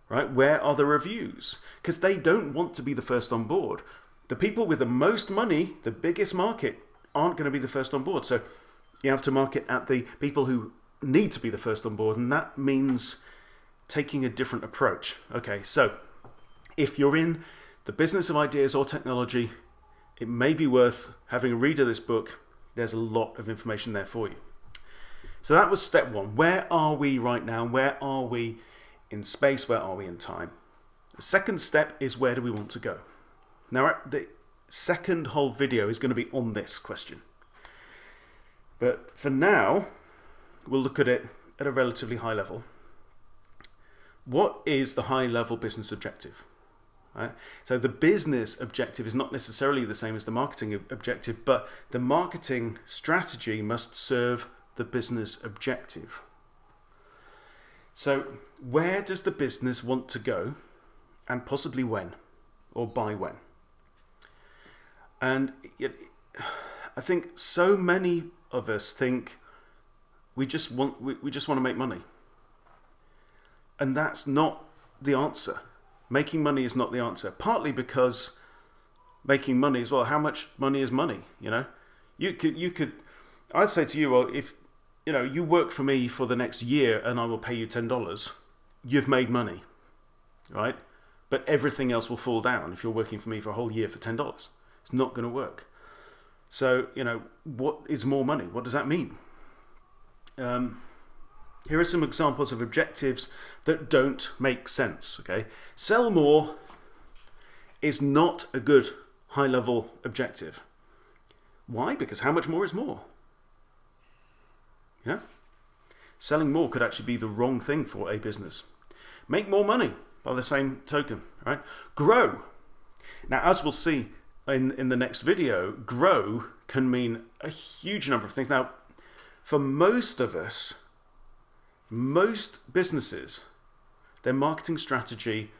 Right? Where are the reviews? Because they don't want to be the first on board. The people with the most money, the biggest market, aren't going to be the first on board. So you have to market at the people who need to be the first on board, and that means taking a different approach. Okay, so if you're in the business of ideas or technology, it may be worth having a read of this book. There's a lot of information there for you. So that was step one. Where are we right now? Where are we in space? Where are we in time? The second step is, where do we want to go? Now, the second whole video is going to be on this question. But for now, we'll look at it at a relatively high level. What is the high level business objective? Right? So the business objective is not necessarily the same as the marketing objective, but the marketing strategy must serve the business objective. So where does the business want to go, and possibly when, or by when? And I think so many of us think we just want to make money, and that's not the answer. Making money is not the answer. Partly because making money as well. How much money is money? You could. I'd say to you, well, if you work for me for the next year and I will pay you $10, you've made money, right? But everything else will fall down if you're working for me for a whole year for $10. It's not going to work. So what is more money? What does that mean? Here are some examples of objectives that don't make sense. Okay, sell more is not a good high-level objective. Why? Because how much more is more? Selling more could actually be the wrong thing for a business. Make more money by the same token, right? Grow. Now, as we'll see in the next video, grow can mean a huge number of things. Now, for most of us, most businesses, their marketing strategy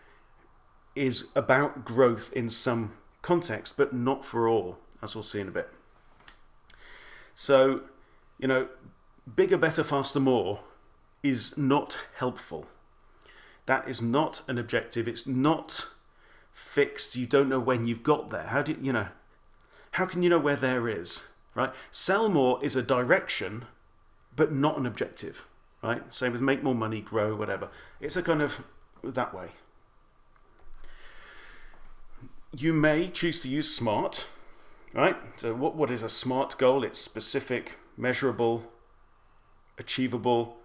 is about growth in some context, but not for all, as we'll see in a bit. So, bigger, better, faster, more is not helpful. That is not an objective. It's not fixed. You don't know when you've got there. How can you know where there is, right? Sell more is a direction, but not an objective, right? Same with make more money, grow, whatever. It's a kind of that way. You may choose to use SMART, right? So what is a SMART goal? It's specific, measurable, achievable,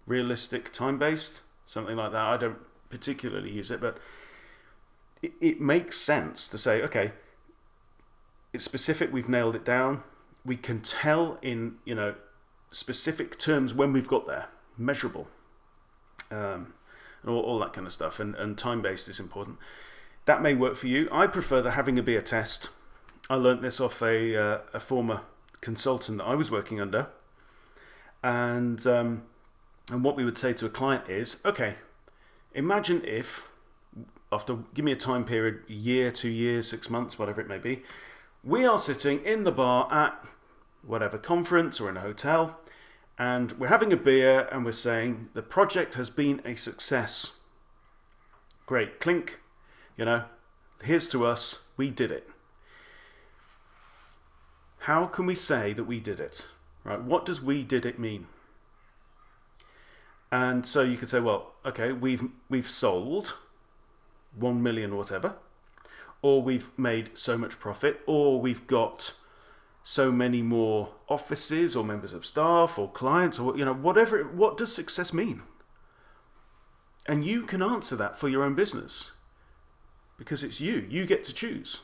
realistic, time-based, something like that. I don't particularly use it, but it makes sense to say, okay, it's specific, we've nailed it down. We can tell in, specific terms when we've got there, measurable, and all that kind of stuff, and time-based is important. That may work for you. I prefer the having a beer test. I learnt this off a former consultant that I was working under, and what we would say to a client is, okay, imagine if, give me a time period, a year, 2 years, 6 months, whatever it may be, we are sitting in the bar at whatever conference or in a hotel, and we're having a beer and we're saying the project has been a success. Great, clink, here's to us, we did it. How can we say that we did it? Right? What does we did it mean? And so you could say, well, okay, we've sold 1 million or whatever, or we've made so much profit, or we've got so many more offices or members of staff or clients, or whatever. What does success mean? And you can answer that for your own business because it's you. You get to choose.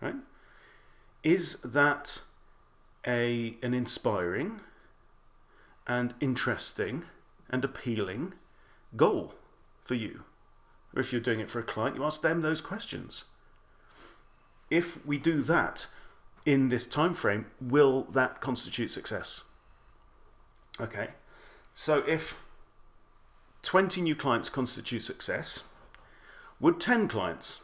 Right? Is that an inspiring and interesting and appealing goal for you? Or if you're doing it for a client, you ask them those questions. If we do that in this time frame, will that constitute success? Okay, so if 20 new clients constitute success, would 10 clients?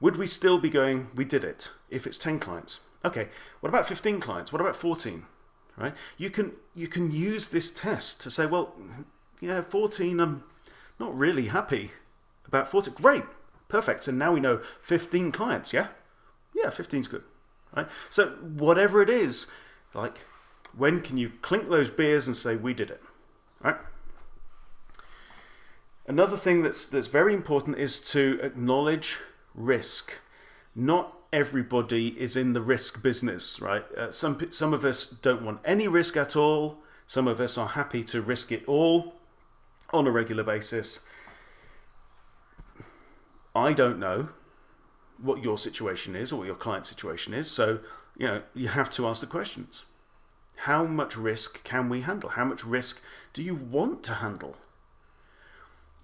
Would we still be going, we did it, if it's 10 clients? Okay, what about 15 clients? What about 14? Right? You can use this test to say, well, 14, I'm not really happy about 14. Great, perfect. So now we know 15 clients, yeah? Yeah, 15's good. Right? So whatever it is, like, when can you clink those beers and say, we did it? Right? Another thing that's very important is to acknowledge risk. Not everybody is in the risk business, right? Some of us don't want any risk at all. Some of us are happy to risk it all on a regular basis. I don't know what your situation is or what your client's situation is, so you have to ask the questions. How much risk can we handle? How much risk do you want to handle?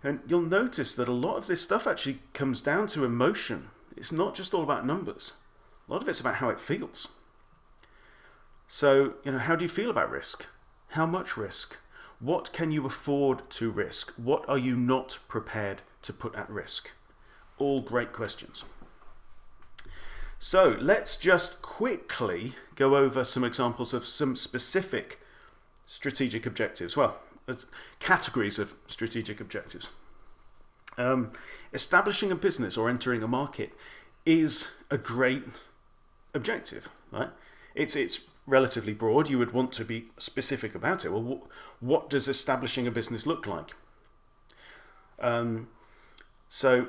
And you'll notice that a lot of this stuff actually comes down to emotion. It's not just all about numbers. A lot of it's about how it feels. So, how do you feel about risk? How much risk? What can you afford to risk? What are you not prepared to put at risk? All great questions. So let's just quickly go over some examples of some specific strategic objectives. Well, categories of strategic objectives. Establishing a business or entering a market is a great objective, right? It's relatively broad. You would want to be specific about it. Well, what does establishing a business look like? So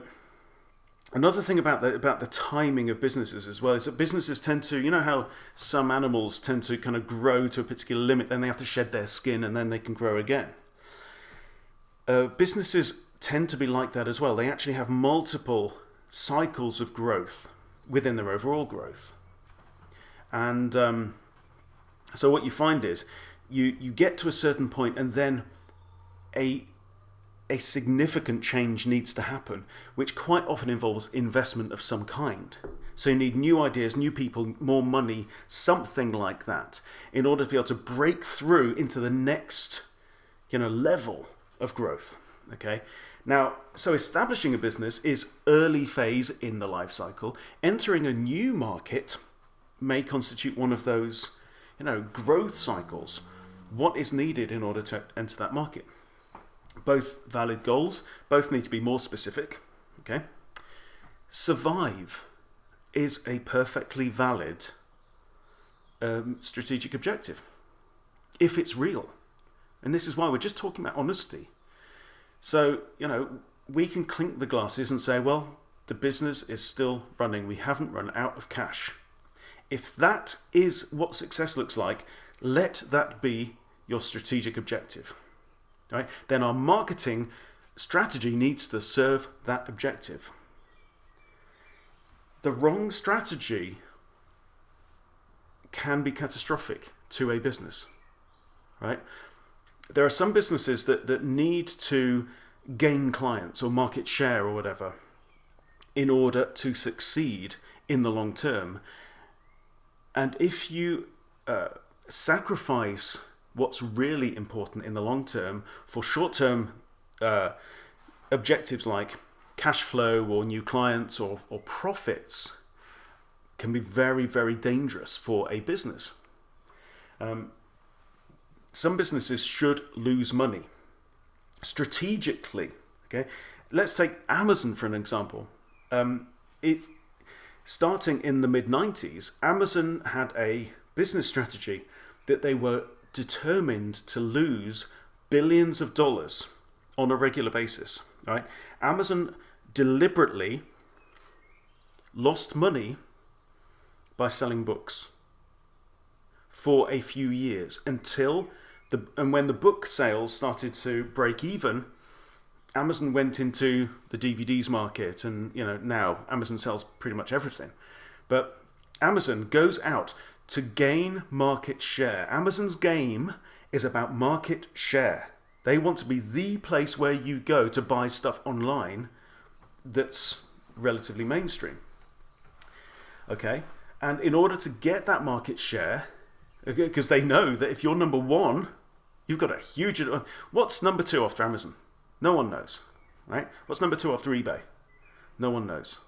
another thing about the timing of businesses as well is that businesses tend to, how some animals tend to kind of grow to a particular limit, then they have to shed their skin and then they can grow again. Businesses tend to be like that as well. They actually have multiple cycles of growth within their overall growth. And so what you find is you get to a certain point and then a significant change needs to happen, which quite often involves investment of some kind. So you need new ideas, new people, more money, something like that, in order to be able to break through into the next, level of growth. Okay. Now, so establishing a business is early phase in the life cycle. Entering a new market may constitute one of those, growth cycles. What is needed in order to enter that market? Both valid goals, both need to be more specific. Okay. Survive is a perfectly valid strategic objective if it's real. And this is why we're just talking about honesty. So, we can clink the glasses and say, well, the business is still running. We haven't run out of cash. If that is what success looks like, let that be your strategic objective. Right? Then our marketing strategy needs to serve that objective. The wrong strategy can be catastrophic to a business. Right? There are some businesses that need to gain clients or market share or whatever in order to succeed in the long term. And if you sacrifice what's really important in the long term for short-term objectives like cash flow or new clients or profits, can be very, very dangerous for a business. Some businesses should lose money strategically. Okay, let's take Amazon for an example. Starting in the mid-90s, Amazon had a business strategy that they were determined to lose billions of dollars on a regular basis. Right? Amazon deliberately lost money by selling books for a few years until when the book sales started to break even. Amazon went into the DVDs market, and now Amazon sells pretty much everything. But Amazon goes out to gain market share. Amazon's game is about market share. They want to be the place where you go to buy stuff online that's relatively mainstream. Okay? And in order to get that market share, because they know that if you're number one, you've got a huge... What's number two after Amazon? No one knows, right? What's number two after eBay? No one knows.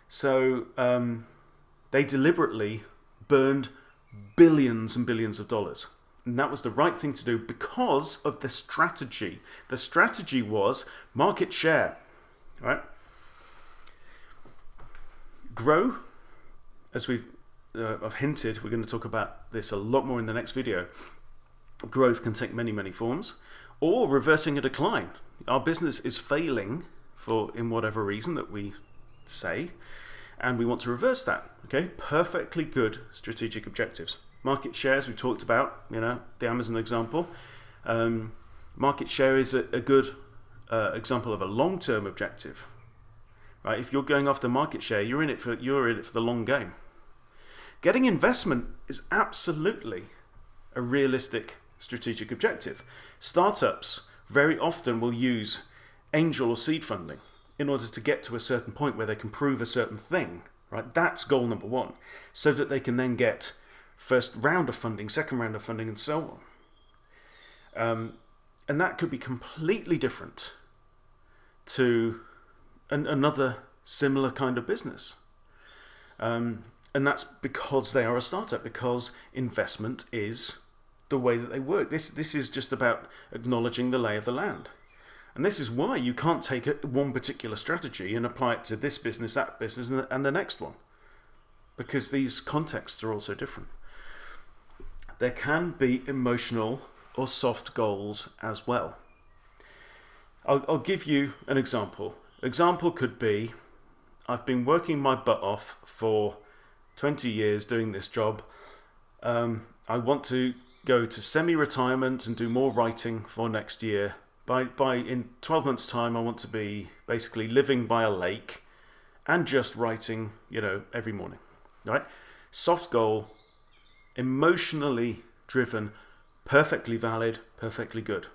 So they deliberately burned billions and billions of dollars. And that was the right thing to do because of the strategy. The strategy was market share, right? Grow, as I've hinted, we're going to talk about this a lot more in the next video. Growth can take many, many forms, or reversing a decline. Our business is failing in whatever reason that we say, and we want to reverse that. Okay, perfectly good strategic objectives. Market shares, we talked about, the Amazon example. Market share is a good example of a long-term objective. Right? If you're going after market share, you're in it for the long game. Getting investment is absolutely a realistic strategic objective. Startups very often will use angel or seed funding in order to get to a certain point where they can prove a certain thing. Right? That's goal number one, so that they can then get first round of funding, second round of funding, and so on. And that could be completely different to another similar kind of business. And that's because they are a startup, because investment is the way that they work. This is just about acknowledging the lay of the land. And this is why you can't take one particular strategy and apply it to this business, that business, and the next one. Because these contexts are also different. There can be emotional or soft goals as well. I'll give you an example. Example could be, I've been working my butt off for 20 years doing this job. I want to go to semi-retirement and do more writing for next year. In 12 months' time, I want to be basically living by a lake and just writing, every morning. Right? Soft goal, emotionally driven, perfectly valid, perfectly good.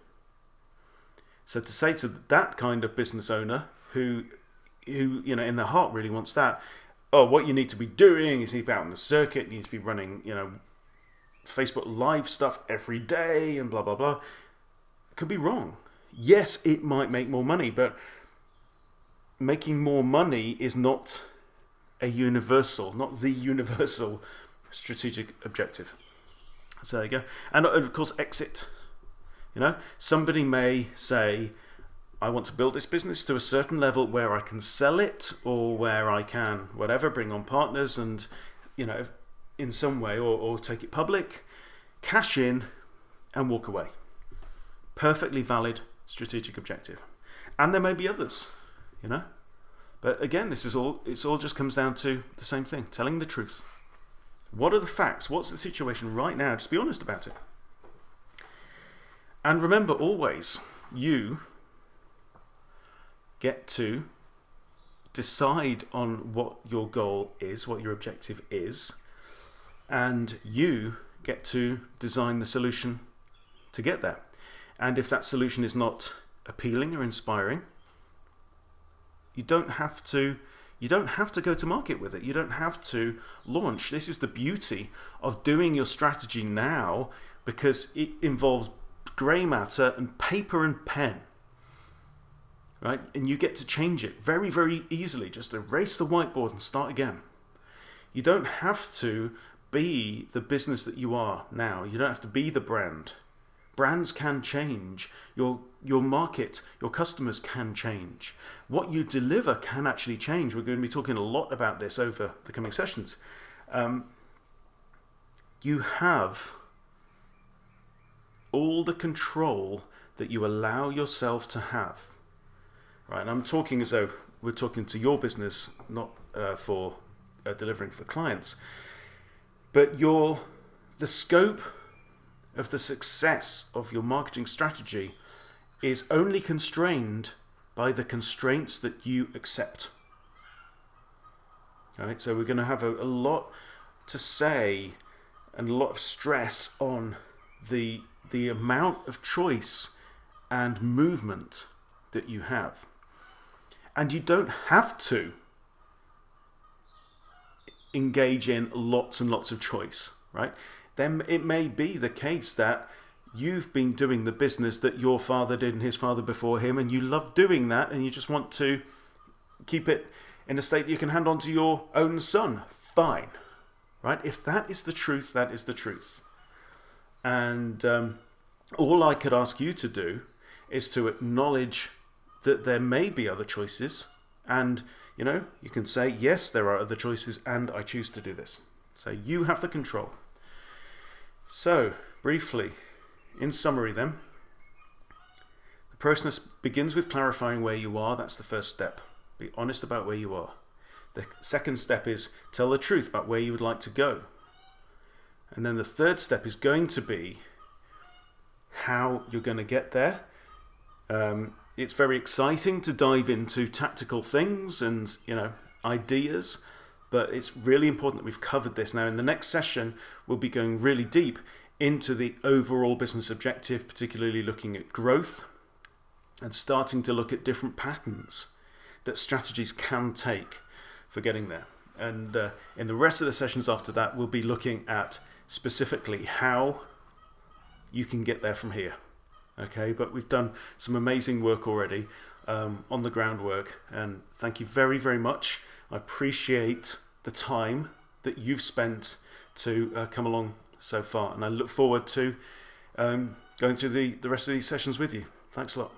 So to say to that kind of business owner who in their heart really wants that, what you need to be doing is you need to be out on the circuit, you need to be running, Facebook Live stuff every day and blah, blah, blah. Could be wrong. Yes, it might make more money, but making more money is not the universal strategic objective. So there you go. And of course, exit. Somebody may say, I want to build this business to a certain level where I can sell it, or where I can bring on partners and in some way, or take it public, cash in and walk away. Perfectly valid strategic objective. And there may be others, but again, it all just comes down to the same thing: telling the truth. What are the facts? What's the situation right now? Just be honest about it. And remember, always, you get to decide on what your goal is, what your objective is, and you get to design the solution to get there. And if that solution is not appealing or inspiring, you don't have to go to market with it. You don't have to launch. This is the beauty of doing your strategy now, because it involves grey matter and paper and pen, right? And you get to change it very, very easily. Just erase the whiteboard and start again. You don't have to be the business that you are now. You don't have to be the brand. Brands can change. Your market, your customers can change. What you deliver can actually change. We're going to be talking a lot about this over the coming sessions. You have all the control that you allow yourself to have. Right, and I'm talking as though we're talking to your business, not for delivering for clients. But the scope of the success of your marketing strategy is only constrained by the constraints that you accept. All right, so we're going to have a lot to say and a lot of stress on the amount of choice and movement that you have. And you don't have to engage in lots and lots of choice, right? Then it may be the case that you've been doing the business that your father did and his father before him, and you love doing that, and you just want to keep it in a state that you can hand on to your own son. Fine, right? If that is the truth, that is the truth. And all I could ask you to do is to acknowledge that there may be other choices, and you can say, yes, there are other choices, and I choose to do this. So you have the control. So, briefly, in summary then, the process begins with clarifying where you are. That's the first step. Be honest about where you are. The second step is tell the truth about where you would like to go. And then the third step is going to be how you're going to get there. It's very exciting to dive into tactical things and ideas, but it's really important that we've covered this. Now in the next session we'll be going really deep into the overall business objective, particularly looking at growth and starting to look at different patterns that strategies can take for getting there. And in the rest of the sessions after that we'll be looking at specifically how you can get there from here. Okay, but we've done some amazing work already on the groundwork, and thank you very, very much. I appreciate the time that you've spent to come along so far, and I look forward to going through the rest of these sessions with you. Thanks a lot.